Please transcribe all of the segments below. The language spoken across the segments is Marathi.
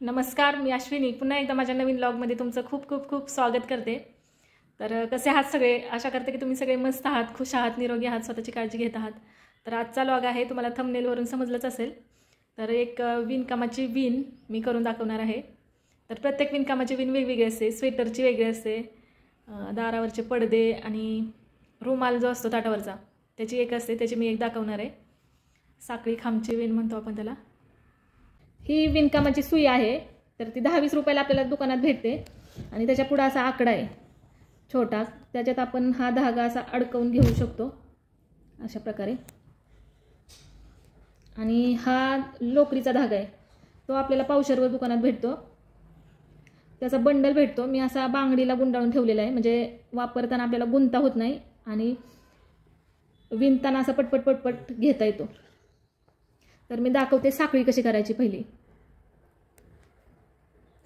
नमस्कार, मी अश्विनी पुन्हा एकदा माझ्या नवीन व्लॉगमध्ये तुमचं खूप खूप खूप स्वागत करते। तर कसे आहात सगळे? आशा करते की तुम्ही सगळे मस्त आहात, खुश आहात, निरोगी आहात, स्वतःची काळजी घेत आहात। तर आजचा व्लॉग आहे, तुम्हाला थंबनेलवरून समजलंच असेल। तर एक विणकामाची विण मी करून दाखवणार आहे। तर प्रत्येक विणकामाची विण वेगवेगळी असते, स्वेटरची वेगळी असते, दारावरचे पडदे आणि रुमाल जो असतो ताटावरचा त्याची एक असते, त्याची मी एक दाखवणार आहे। साखळी खांबची विण म्हणतो आपण त्याला। ही विणकामाची सुई आहे, तर ती 10-20 रुपयाला आपल्याला दुकानात भेटते आणि त्याच्या पुढे असा आकडा आहे छोटा, त्याच्यात आपण हा धागा असा अडकवून घेऊ शकतो अशा प्रकारे। आणि हा लोकरीचा धागा आहे, तो आपल्याला पावशेरवर दुकानात भेटतो, त्याचा बंडल भेटतो। मी असा बांगडीला गुंडाळून ठेवलेला आहे, म्हणजे वापरताना आपल्याला गुंता होत नाही आणि विणताना असा पटपट पटपट घेता येतो। तर मी दाखवते साखळी कशी करायची। पहिली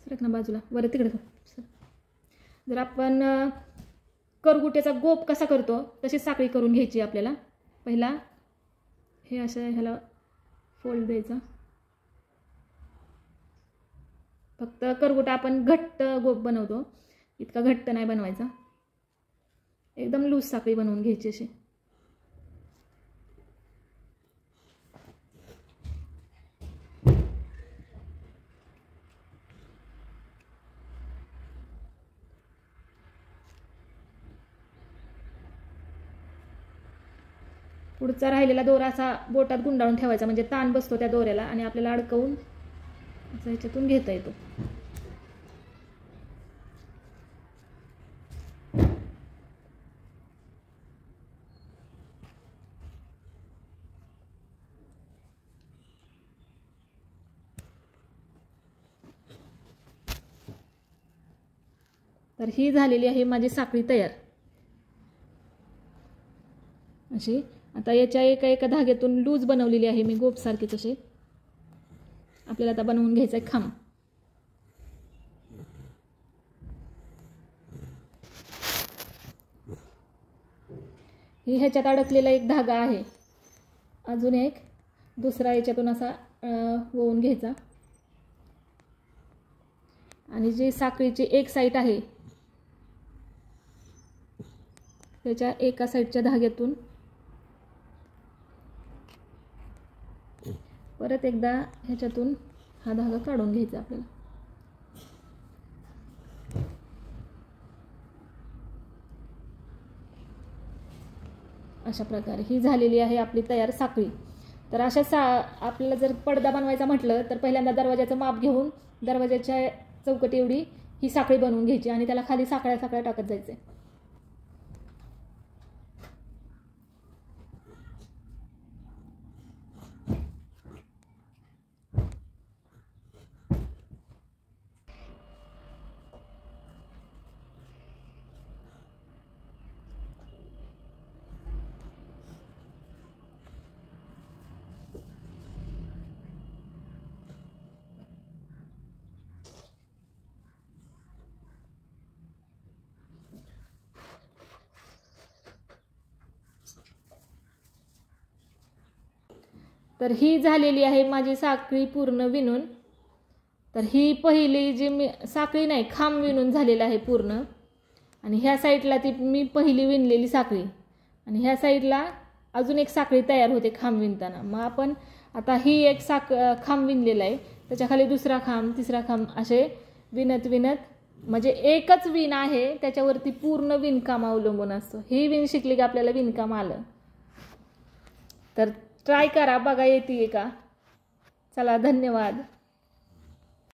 सरक ना बाजूला, वर तिकडे जर आपण करगुट्याचा गोप कसा करतो तशी साखळी करून घ्यायची आपल्याला। पहिला हे असं ह्याला फोल्ड द्यायचा, फक्त करगुटा आपण घट्ट गोप बनवतो, इतका घट्ट नाही बनवायचा, एकदम लूज साखळी बनवून घ्यायची अशी। पुढचा राहिलेला दोरा असा बोटात गुंडाळून ठेवायचा, म्हणजे ताण बसतो त्या दोऱ्याला आणि आपल्याला अडकवून असं ह्याच्यातून घेता येतो। तर ही झालेली आहे माझी साखळी तयार अशी। आता याच्या एका एका धाग्यातून लूज बनवलेली आहे मी गोप सारखी तशी। आपल्याला आता बनवून घ्यायचा आहे खांब। ही ह्याच्यात अडकलेला एक धागा आहे, अजून एक दुसरा याच्यातून असा वळून घ्यायचा आणि जी साखळीची एक साईड आहे त्याच्या एका साईडच्या धाग्यातून परत एकदा ह्याच्यातून हा धागा काढून घ्यायचा आपल्याला। अशा प्रकारे ही झालेली आहे आपली तयार साखळी। तर अशा आपल्याला जर पडदा बनवायचा म्हटलं तर पहिल्यांदा दरवाजाचं माप घेऊन दरवाजाच्या चौकटी एवढी ही साखळी बनवून घ्यायची आणि त्याला खाली साखळ्या साखळ्या टाकत जायचे। तर ही झालेली आहे माझी साखळी पूर्ण विणून। तर ही पहिली जी मी साखळी नाही, खांब विणून झालेला आहे पूर्ण। आणि ह्या साईडला ती मी पहिली विणलेली साखळी आणि ह्या साईडला अजून एक साखळी तयार होते खांब विणताना। मग आपण आता ही एक खांब विणलेला आहे, त्याच्या खाली दुसरा खांब, तिसरा खांब असे विणत विणत, म्हणजे एकच विण आहे त्याच्यावरती पूर्ण विणकाम अवलंबून असतं। ही विण शिकली की आपल्याला विणकाम आलं। तर ट्राय करा, बघा येते का। चला, धन्यवाद।